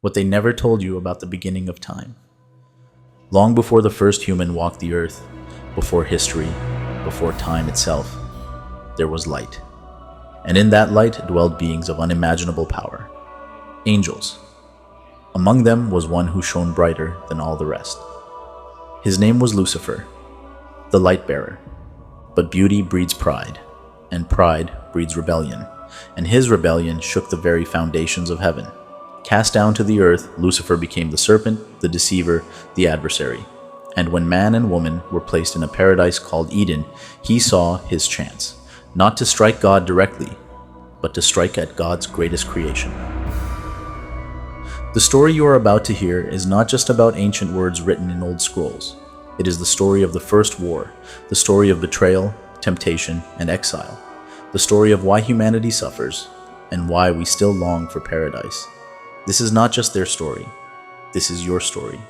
what they never told you about the beginning of time. Long before the first human walked the earth, before history, before time itself, there was light. And in that light dwelled beings of unimaginable power, angels. Among them was one who shone brighter than all the rest. His name was Lucifer, the light bearer. But beauty breeds pride, and pride breeds rebellion, and his rebellion shook the very foundations of heaven. Cast down to the earth, Lucifer became the serpent, the deceiver, the adversary. And when man and woman were placed in a paradise called Eden, he saw his chance, not to strike God directly, but to strike at God's greatest creation. The story you are about to hear is not just about ancient words written in old scrolls. It is the story of the first war, the story of betrayal, temptation, and exile, the story of why humanity suffers, and why we still long for paradise. This is not just their story. This is your story.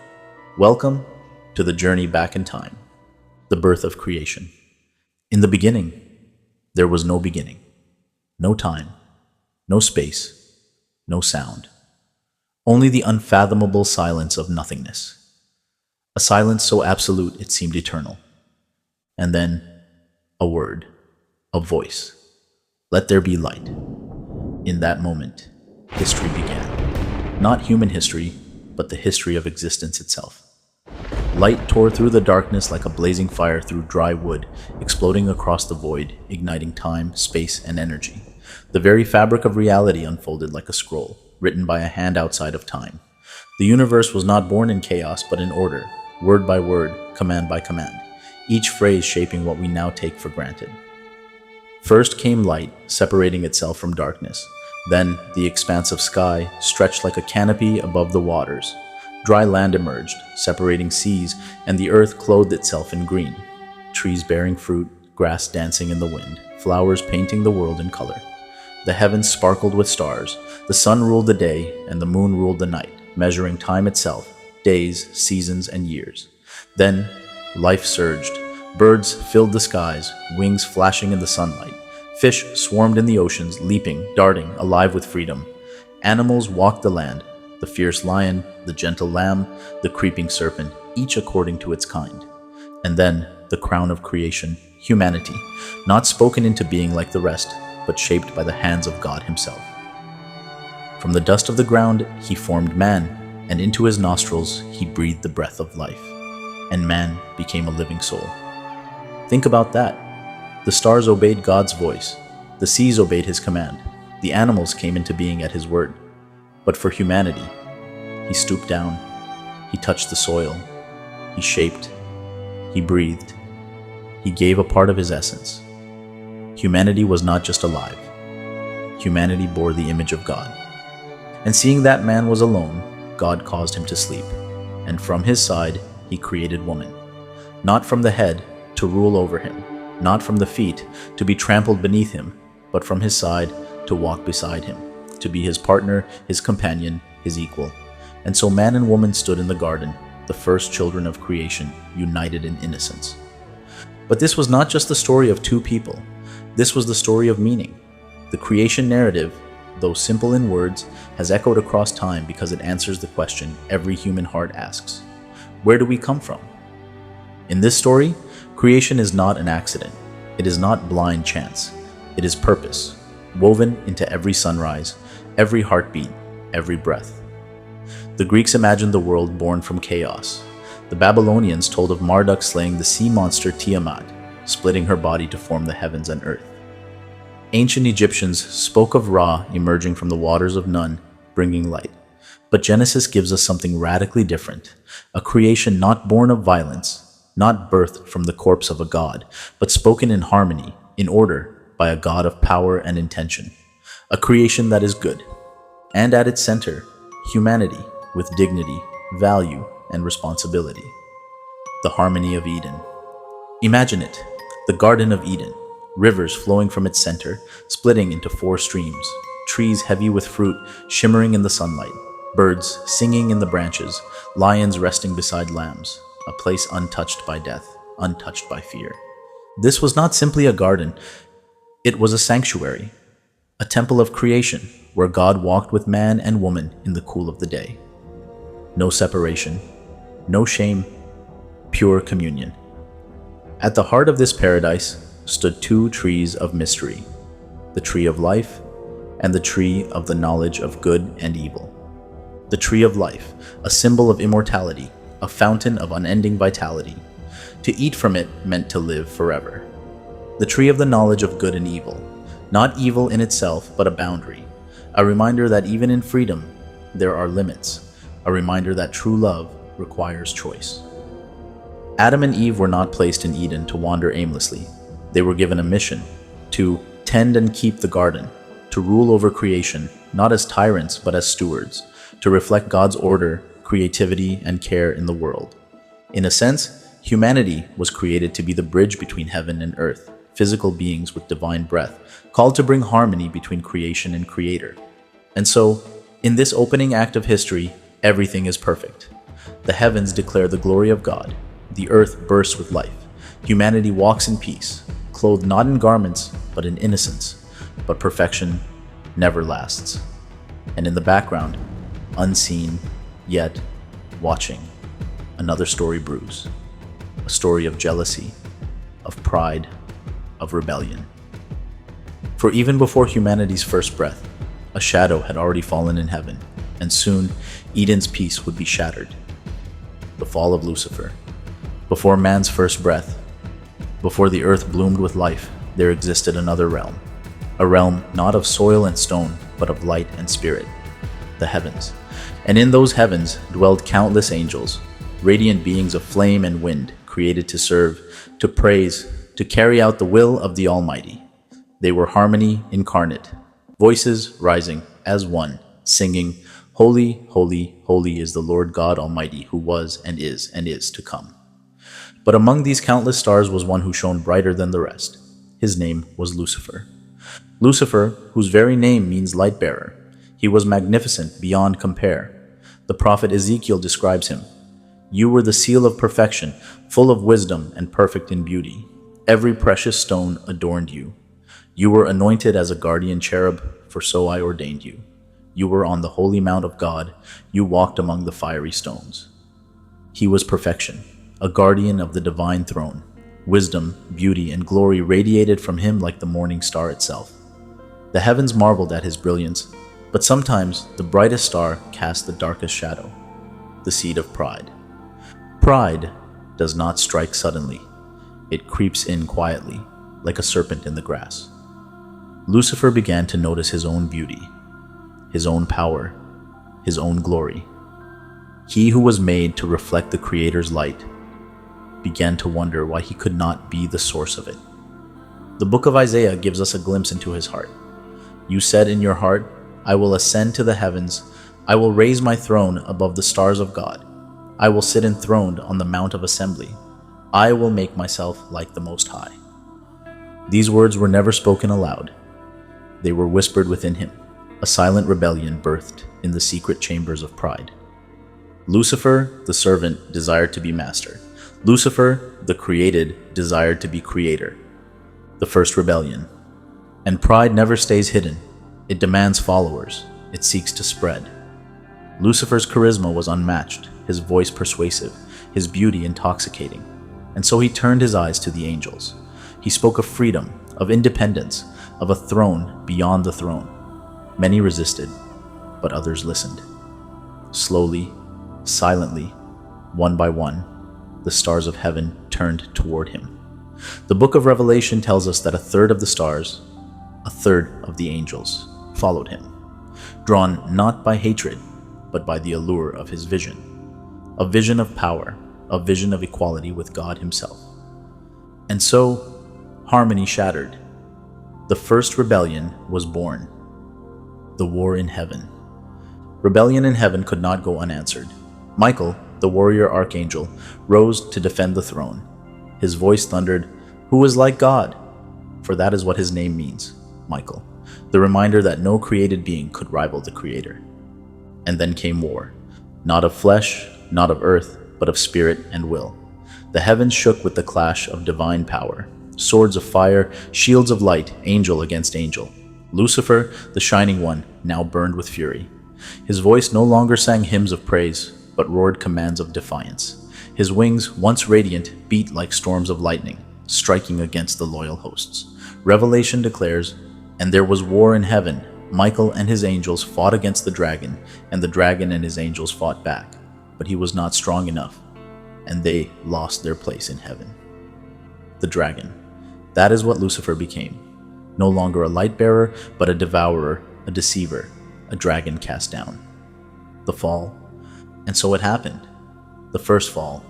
Welcome to the journey back in time, the birth of creation. In the beginning, there was no beginning, no time, no space, no sound. Only the unfathomable silence of nothingness. A silence so absolute it seemed eternal. And then, a word, a voice. Let there be light. In that moment, history began. Not human history, but the history of existence itself. Light tore through the darkness like a blazing fire through dry wood, exploding across the void, igniting time, space, and energy. The very fabric of reality unfolded like a scroll, written by a hand outside of time. The universe was not born in chaos, but in order, word by word, command by command, each phrase shaping what we now take for granted. First came light, separating itself from darkness. Then the expanse of sky stretched like a canopy above the waters. Dry land emerged, separating seas, and the earth clothed itself in green. Trees bearing fruit, grass dancing in the wind, flowers painting the world in color. The heavens sparkled with stars. The sun ruled the day, and the moon ruled the night, measuring time itself, days, seasons, and years. Then life surged. Birds filled the skies, wings flashing in the sunlight. Fish swarmed in the oceans, leaping, darting, alive with freedom. Animals walked the land, the fierce lion, the gentle lamb, the creeping serpent, each according to its kind. And then the crown of creation, humanity, not spoken into being like the rest, but shaped by the hands of God himself. From the dust of the ground he formed man, and into his nostrils he breathed the breath of life, and man became a living soul. Think about that. The stars obeyed God's voice. The seas obeyed his command. The animals came into being at his word. But for humanity, he stooped down, he touched the soil, he shaped, he breathed, he gave a part of his essence. Humanity was not just alive. Humanity bore the image of God. And seeing that man was alone, God caused him to sleep. And from his side, he created woman. Not from the head, to rule over him. Not from the feet, to be trampled beneath him, but from his side, to walk beside him, to be his partner, his companion, his equal. And so man and woman stood in the garden, the first children of creation, united in innocence. But this was not just the story of two people. This was the story of meaning. The creation narrative, though simple in words, has echoed across time because it answers the question every human heart asks. Where do we come from? In this story, creation is not an accident. It is not blind chance. It is purpose, woven into every sunrise, every heartbeat, every breath. The Greeks imagined the world born from chaos. The Babylonians told of Marduk slaying the sea monster Tiamat, splitting her body to form the heavens and earth. Ancient Egyptians spoke of Ra emerging from the waters of Nun, bringing light. But Genesis gives us something radically different, a creation not born of violence, not birthed from the corpse of a god, but spoken in harmony, in order, by a God of power and intention. A creation that is good. And at its center, humanity, with dignity, value, and responsibility. The harmony of Eden. Imagine it, the Garden of Eden, rivers flowing from its center, splitting into 4 streams, trees heavy with fruit shimmering in the sunlight, birds singing in the branches, lions resting beside lambs, a place untouched by death, untouched by fear. This was not simply a garden, it was a sanctuary, a temple of creation, where God walked with man and woman in the cool of the day. No separation, no shame, pure communion. At the heart of this paradise stood two trees of mystery, the tree of life and the tree of the knowledge of good and evil. The tree of life, a symbol of immortality, a fountain of unending vitality. To eat from it meant to live forever. The tree of the knowledge of good and evil, not evil in itself, but a boundary, a reminder that even in freedom, there are limits, a reminder that true love requires choice. Adam and Eve were not placed in Eden to wander aimlessly. They were given a mission to tend and keep the garden, to rule over creation, not as tyrants, but as stewards, to reflect God's order, creativity, and care in the world. In a sense, humanity was created to be the bridge between heaven and earth, physical beings with divine breath, called to bring harmony between creation and creator. And so, in this opening act of history, everything is perfect. The heavens declare the glory of God. The earth bursts with life. Humanity walks in peace, clothed not in garments, but in innocence. But perfection never lasts. And in the background, unseen, yet watching, another story brews. A story of jealousy, of pride, of rebellion. For even before humanity's first breath, a shadow had already fallen in heaven, and soon Eden's peace would be shattered. The fall of Lucifer. Before man's first breath, before the earth bloomed with life, there existed another realm. A realm not of soil and stone, but of light and spirit. The heavens. And in those heavens dwelled countless angels, radiant beings of flame and wind, created to serve, to praise, to carry out the will of the Almighty. They were harmony incarnate, voices rising as one, singing, "Holy, holy, holy is the Lord God Almighty, who was and is to come." But among these countless stars was one who shone brighter than the rest. His name was Lucifer. Lucifer, whose very name means light bearer. He was magnificent beyond compare. The prophet Ezekiel describes him. "You were the seal of perfection, full of wisdom and perfect in beauty. Every precious stone adorned you. You were anointed as a guardian cherub, for so I ordained you. You were on the holy mount of God. You walked among the fiery stones." He was perfection, a guardian of the divine throne. Wisdom, beauty, and glory radiated from him like the morning star itself. The heavens marveled at his brilliance, but sometimes the brightest star cast the darkest shadow, the seed of pride. Pride does not strike suddenly. It creeps in quietly, like a serpent in the grass. Lucifer began to notice his own beauty, his own power, his own glory. He who was made to reflect the Creator's light began to wonder why he could not be the source of it. The book of Isaiah gives us a glimpse into his heart. "You said in your heart, I will ascend to the heavens. I will raise my throne above the stars of God. I will sit enthroned on the mount of assembly. I will make myself like the Most High." These words were never spoken aloud. They were whispered within him, a silent rebellion birthed in the secret chambers of pride. Lucifer, the servant, desired to be master. Lucifer, the created, desired to be creator. The first rebellion. And pride never stays hidden. It demands followers. It seeks to spread. Lucifer's charisma was unmatched, his voice persuasive, his beauty intoxicating. And so he turned his eyes to the angels. He spoke of freedom, of independence, of a throne beyond the throne. Many resisted, but others listened. Slowly, silently, one by one, the stars of heaven turned toward him. The book of Revelation tells us that a third of the stars, a third of the angels, followed him, drawn not by hatred, but by the allure of his vision. A vision of power, a vision of equality with God himself. And so, harmony shattered. The first rebellion was born. The war in heaven. Rebellion in heaven could not go unanswered. Michael, the warrior archangel, rose to defend the throne. His voice thundered, "Who is like God?" For that is what his name means, Michael, the reminder that no created being could rival the Creator. And then came war, not of flesh, not of earth, but of spirit and will. The heavens shook with the clash of divine power, swords of fire, shields of light, angel against angel. Lucifer, the Shining One, now burned with fury. His voice no longer sang hymns of praise, but roared commands of defiance. His wings, once radiant, beat like storms of lightning, striking against the loyal hosts. Revelation declares, "And there was war in heaven. Michael and his angels fought against the dragon, and the dragon and his angels fought back. But he was not strong enough, and they lost their place in heaven." The dragon. That is what Lucifer became. No longer a light bearer, but a devourer, a deceiver, a dragon cast down. The fall. And so it happened. The first fall.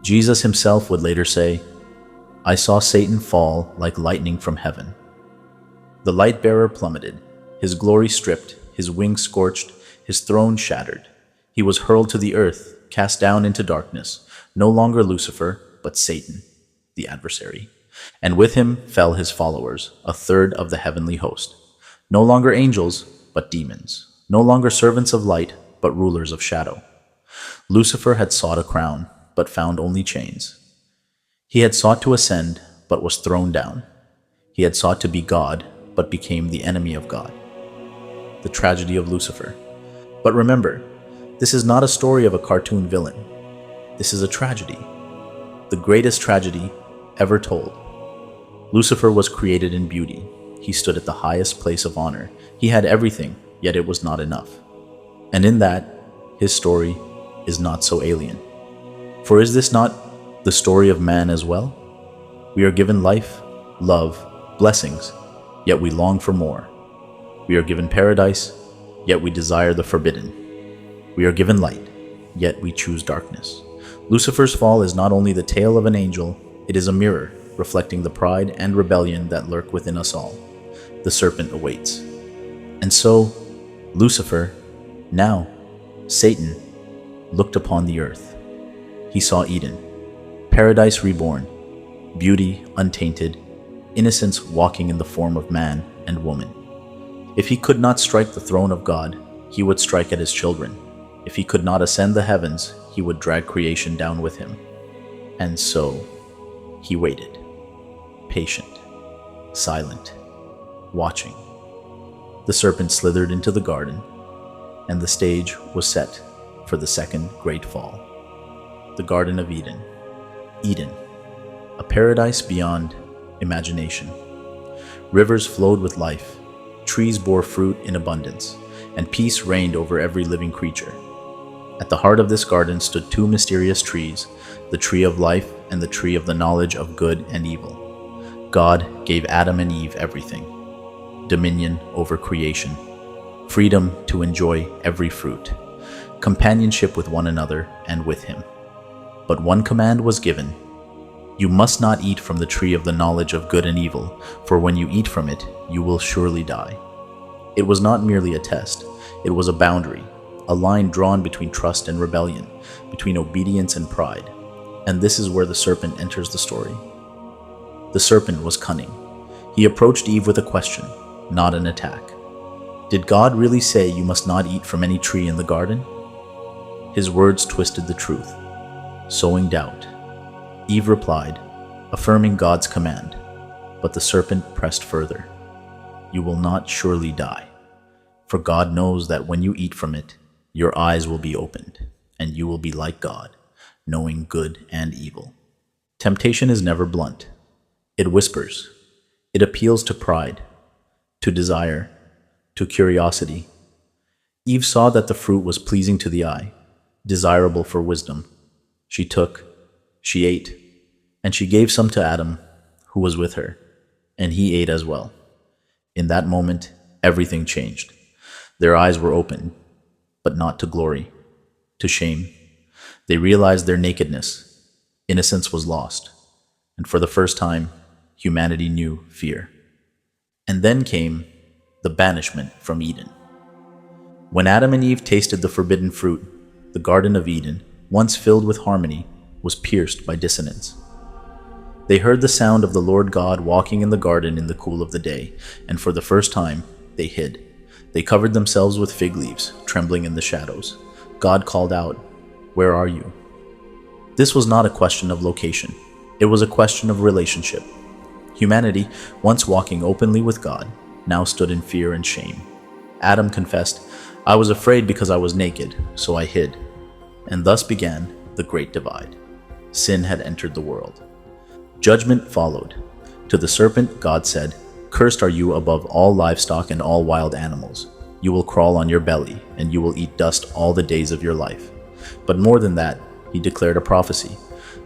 Jesus himself would later say, "I saw Satan fall like lightning from heaven." The light bearer plummeted, his glory stripped, his wings scorched, his throne shattered. He was hurled to the earth, cast down into darkness, no longer Lucifer, but Satan, the adversary. And with him fell his followers, a third of the heavenly host. No longer angels, but demons. No longer servants of light, but rulers of shadow. Lucifer had sought a crown, but found only chains. He had sought to ascend, but was thrown down. He had sought to be God, but became the enemy of God. The tragedy of Lucifer. But remember, this is not a story of a cartoon villain. This is a tragedy. The greatest tragedy ever told. Lucifer was created in beauty. He stood at the highest place of honor. He had everything, yet it was not enough. And in that, his story is not so alien. For is this not the story of man as well? We are given life, love, blessings, yet we long for more. We are given paradise, yet we desire the forbidden. We are given light, yet we choose darkness. Lucifer's fall is not only the tale of an angel, it is a mirror reflecting the pride and rebellion that lurk within us all. The serpent awaits. And so, Lucifer, now Satan, looked upon the earth. He saw Eden, paradise reborn, beauty untainted, innocence walking in the form of man and woman. If he could not strike the throne of God, he would strike at his children. If he could not ascend the heavens, he would drag creation down with him. And so, he waited, patient, silent, watching. The serpent slithered into the garden, and the stage was set for the second great fall. The Garden of Eden. Eden, a paradise beyond imagination. Rivers flowed with life, trees bore fruit in abundance, and peace reigned over every living creature. At the heart of this garden stood two mysterious trees, the tree of life and the tree of the knowledge of good and evil. God gave Adam and Eve everything: dominion over creation, freedom to enjoy every fruit, companionship with one another and with him. But one command was given: you must not eat from the tree of the knowledge of good and evil, for when you eat from it, you will surely die. It was not merely a test, it was a boundary, a line drawn between trust and rebellion, between obedience and pride. And this is where the serpent enters the story. The serpent was cunning. He approached Eve with a question, not an attack. Did God really say you must not eat from any tree in the garden? His words twisted the truth, sowing doubt. Eve replied, affirming God's command, but the serpent pressed further. You will not surely die, for God knows that when you eat from it, your eyes will be opened, and you will be like God, knowing good and evil. Temptation is never blunt. It whispers. It appeals to pride, to desire, to curiosity. Eve saw that the fruit was pleasing to the eye, desirable for wisdom. She took, she ate, and she gave some to Adam, who was with her, and he ate as well. In that moment, everything changed. Their eyes were opened, but not to glory, to shame. They realized their nakedness. Innocence was lost, and for the first time, humanity knew fear. And then came the banishment from Eden. When Adam and Eve tasted the forbidden fruit, the Garden of Eden, once filled with harmony, was pierced by dissonance. They heard the sound of the Lord God walking in the garden in the cool of the day, and for the first time, they hid. They covered themselves with fig leaves, trembling in the shadows. God called out, "Where are you?" This was not a question of location. It was a question of relationship. Humanity, once walking openly with God, now stood in fear and shame. Adam confessed, "I was afraid because I was naked, so I hid." And thus began the Great Divide. Sin had entered the world. Judgment followed. To the serpent, God said, "Cursed are you above all livestock and all wild animals. You will crawl on your belly, and you will eat dust all the days of your life." But more than that, he declared a prophecy.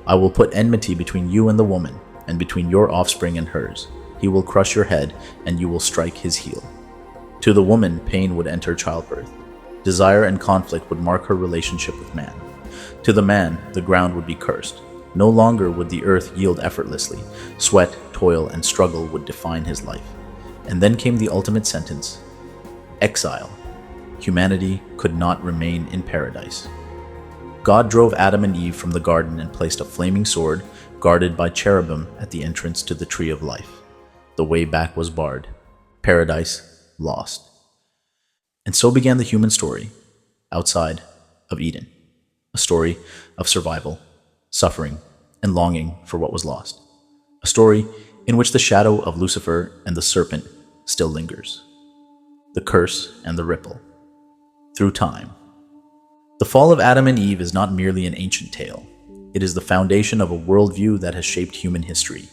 "I will put enmity between you and the woman, and between your offspring and hers. He will crush your head, and you will strike his heel." To the woman, pain would enter childbirth. Desire and conflict would mark her relationship with man. To the man, the ground would be cursed. No longer would the earth yield effortlessly. Sweat, toil, and struggle would define his life. And then came the ultimate sentence: exile. Humanity could not remain in paradise. God drove Adam and Eve from the garden and placed a flaming sword, guarded by cherubim, at the entrance to the tree of life. The way back was barred. Paradise lost. And so began the human story, outside of Eden. A story of survival, suffering, and longing for what was lost. A story in which the shadow of Lucifer and the serpent still lingers. The curse and the ripple. Through time. The fall of Adam and Eve is not merely an ancient tale. It is the foundation of a worldview that has shaped human history.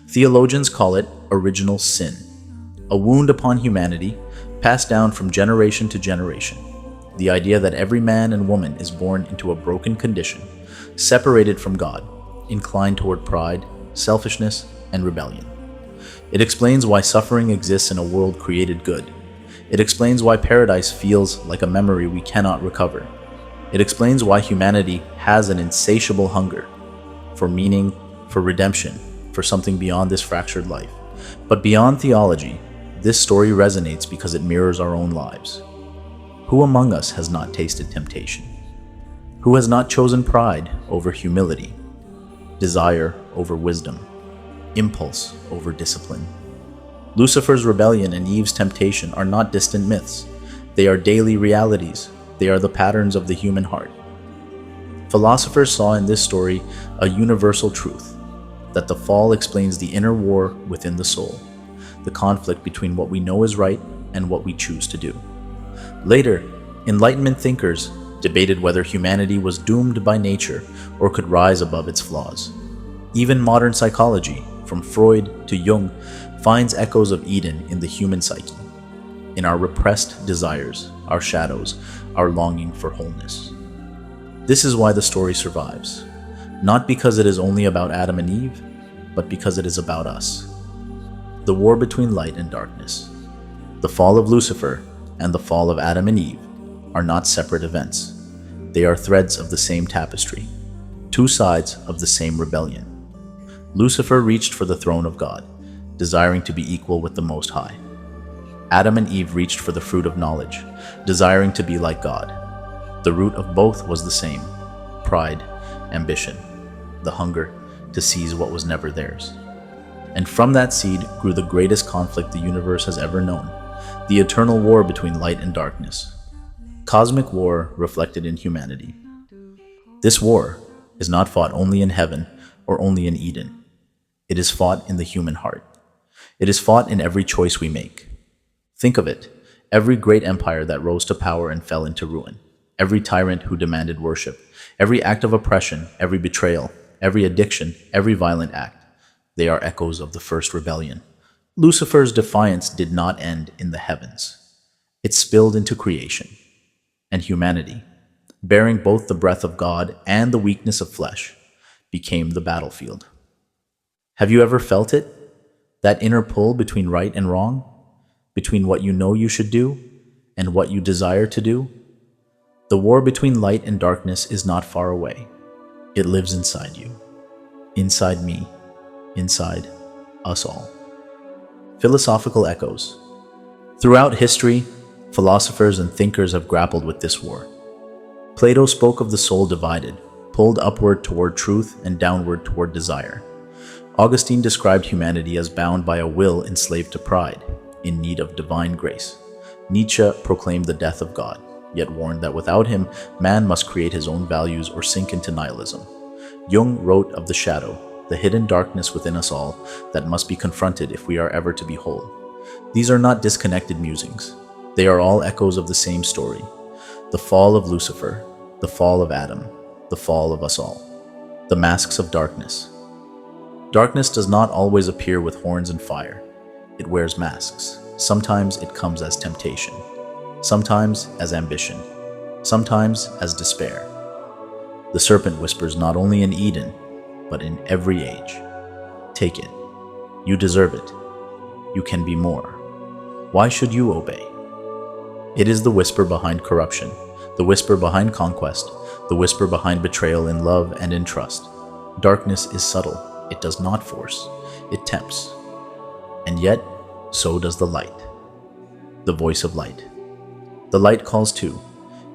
Theologians call it original sin, a wound upon humanity passed down from generation to generation. The idea that every man and woman is born into a broken condition, separated from God, inclined toward pride, selfishness, and rebellion. It explains why suffering exists in a world created good. It explains why paradise feels like a memory we cannot recover. It explains why humanity has an insatiable hunger for meaning, for redemption, for something beyond this fractured life. But beyond theology, this story resonates because it mirrors our own lives. Who among us has not tasted temptation? Who has not chosen pride over humility, desire over wisdom, impulse over discipline? Lucifer's rebellion and Eve's temptation are not distant myths. They are daily realities. They are the patterns of the human heart. Philosophers saw in this story a universal truth, that the fall explains the inner war within the soul, the conflict between what we know is right and what we choose to do. Later, Enlightenment thinkers debated whether humanity was doomed by nature or could rise above its flaws. Even modern psychology, from Freud to Jung, finds echoes of Eden in the human psyche, in our repressed desires, our shadows, our longing for wholeness. This is why the story survives, not because it is only about Adam and Eve, but because it is about us. The war between light and darkness, the fall of Lucifer and the fall of Adam and Eve, are not separate events. They are threads of the same tapestry, two sides of the same rebellion. Lucifer reached for the throne of God, desiring to be equal with the Most High. Adam and Eve reached for the fruit of knowledge, desiring to be like God. The root of both was the same: pride, ambition, the hunger to seize what was never theirs. And from that seed grew the greatest conflict the universe has ever known, the eternal war between light and darkness. Cosmic war reflected in humanity. This war is not fought only in heaven or only in Eden. It is fought in the human heart. It is fought in every choice we make. Think of it, every great empire that rose to power and fell into ruin, every tyrant who demanded worship, every act of oppression, every betrayal, every addiction, every violent act, they are echoes of the first rebellion. Lucifer's defiance did not end in the heavens. It spilled into creation. And humanity, bearing both the breath of God and the weakness of flesh, became the battlefield. Have you ever felt it? That inner pull between right and wrong? Between what you know you should do and what you desire to do? The war between light and darkness is not far away. It lives inside you, inside me, inside us all. Philosophical echoes. Throughout history, philosophers and thinkers have grappled with this war. Plato spoke of the soul divided, pulled upward toward truth and downward toward desire. Augustine described humanity as bound by a will enslaved to pride, in need of divine grace. Nietzsche proclaimed the death of God, yet warned that without him, man must create his own values or sink into nihilism. Jung wrote of the shadow, the hidden darkness within us all that must be confronted if we are ever to be whole. These are not disconnected musings. They are all echoes of the same story: the fall of Lucifer, the fall of Adam, the fall of us all. The masks of darkness. Darkness does not always appear with horns and fire. It wears masks. Sometimes it comes as temptation, sometimes as ambition, sometimes as despair. The serpent whispers not only in Eden, but in every age. Take it. You deserve it. You can be more. Why should you obey? It is the whisper behind corruption, the whisper behind conquest, the whisper behind betrayal in love and in trust. Darkness is subtle. It does not force. It tempts. And yet, so does the light. The voice of light. The light calls too.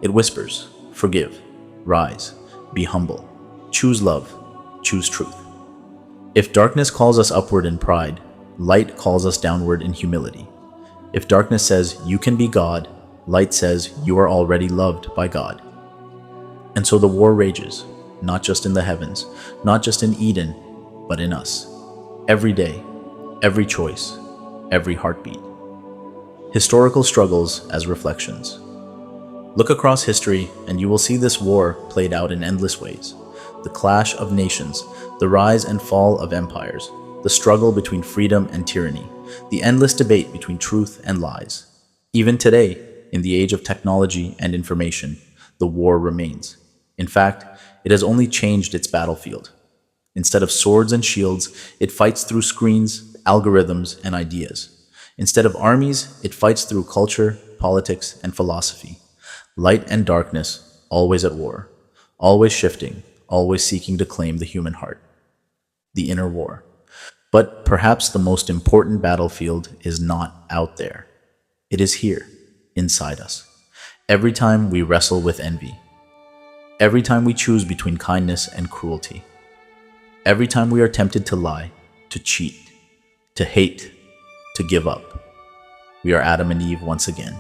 It whispers, forgive, rise, be humble, choose love, choose truth. If darkness calls us upward in pride, light calls us downward in humility. If darkness says you can be God, light says you are already loved by God. And so the war rages, not just in the heavens, not just in Eden, but in us. Every day, every choice, every heartbeat. Historical struggles as reflections. Look across history and you will see this war played out in endless ways. The clash of nations, the rise and fall of empires, the struggle between freedom and tyranny, the endless debate between truth and lies. Even today, in the age of technology and information, the war remains. In fact, it has only changed its battlefield. Instead of swords and shields, it fights through screens, algorithms, and ideas. Instead of armies, it fights through culture, politics, and philosophy. Light and darkness, always at war, always shifting, always seeking to claim the human heart. The inner war. But perhaps the most important battlefield is not out there. It is here, inside us. Every time we wrestle with envy. Every time we choose between kindness and cruelty. Every time we are tempted to lie, to cheat, to hate, to give up. We are Adam and Eve once again,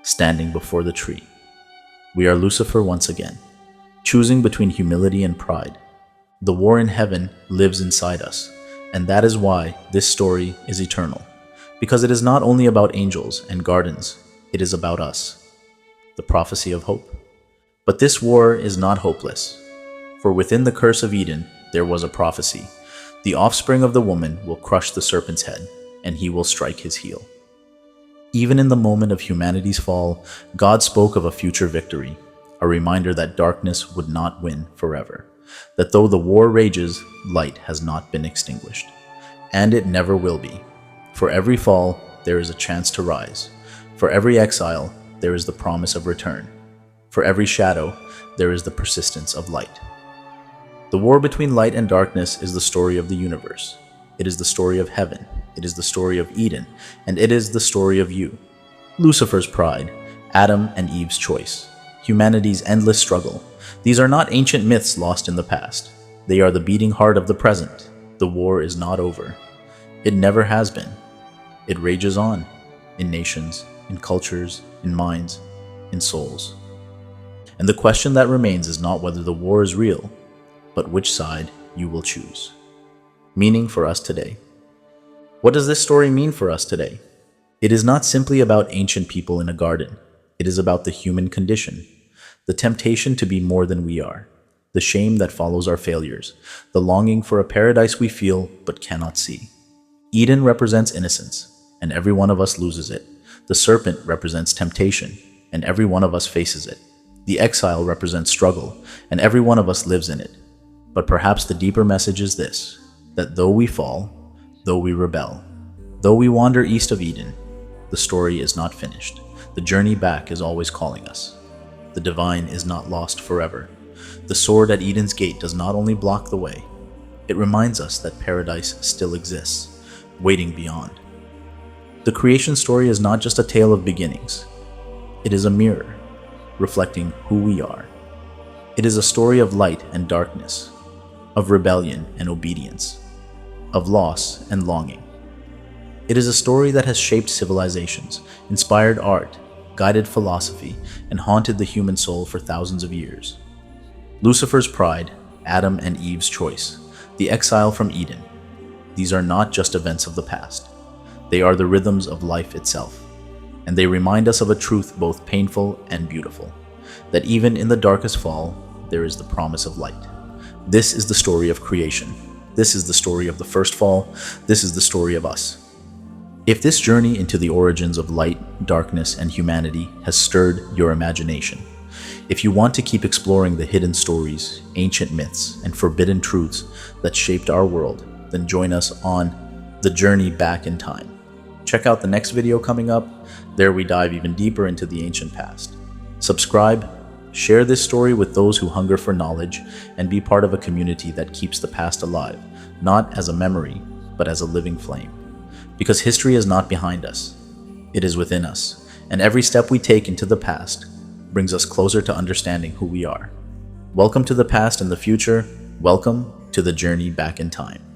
standing before the tree. We are Lucifer once again, choosing between humility and pride. The war in heaven lives inside us, and that is why this story is eternal. Because it is not only about angels and gardens, it is about us. The prophecy of hope. But this war is not hopeless. For within the curse of Eden, there was a prophecy. The offspring of the woman will crush the serpent's head, and he will strike his heel. Even in the moment of humanity's fall, God spoke of a future victory, a reminder that darkness would not win forever, that though the war rages, light has not been extinguished. And it never will be. For every fall, there is a chance to rise. For every exile, there is the promise of return. For every shadow, there is the persistence of light. The war between light and darkness is the story of the universe. It is the story of heaven. It is the story of Eden. And it is the story of you. Lucifer's pride, Adam and Eve's choice, humanity's endless struggle. These are not ancient myths lost in the past. They are the beating heart of the present. The war is not over. It never has been. It rages on, in nations, in cultures, in minds, in souls. And the question that remains is not whether the war is real, but which side you will choose. Meaning for us today. What does this story mean for us today? It is not simply about ancient people in a garden. It is about the human condition, the temptation to be more than we are, the shame that follows our failures, the longing for a paradise we feel but cannot see. Eden represents innocence, and every one of us loses it. The serpent represents temptation, and every one of us faces it. The exile represents struggle, and every one of us lives in it. But perhaps the deeper message is this, that though we fall, though we rebel, though we wander east of Eden, the story is not finished. The journey back is always calling us. The divine is not lost forever. The sword at Eden's gate does not only block the way, it reminds us that paradise still exists, waiting beyond. The creation story is not just a tale of beginnings. It is a mirror, reflecting who we are. It is a story of light and darkness, of rebellion and obedience, of loss and longing. It is a story that has shaped civilizations, inspired art, guided philosophy, and haunted the human soul for thousands of years. Lucifer's pride, Adam and Eve's choice, the exile from Eden. These are not just events of the past. They are the rhythms of life itself, and they remind us of a truth both painful and beautiful, that even in the darkest fall, there is the promise of light. This is the story of creation. This is the story of the first fall. This is the story of us. If this journey into the origins of light, darkness, and humanity has stirred your imagination, if you want to keep exploring the hidden stories, ancient myths, and forbidden truths that shaped our world, then join us on the journey back in time. Check out the next video coming up. There we dive even deeper into the ancient past. Subscribe, share this story with those who hunger for knowledge, and be part of a community that keeps the past alive, not as a memory, but as a living flame. Because history is not behind us, it is within us, and every step we take into the past brings us closer to understanding who we are. Welcome to the past and the future. Welcome to the journey back in time.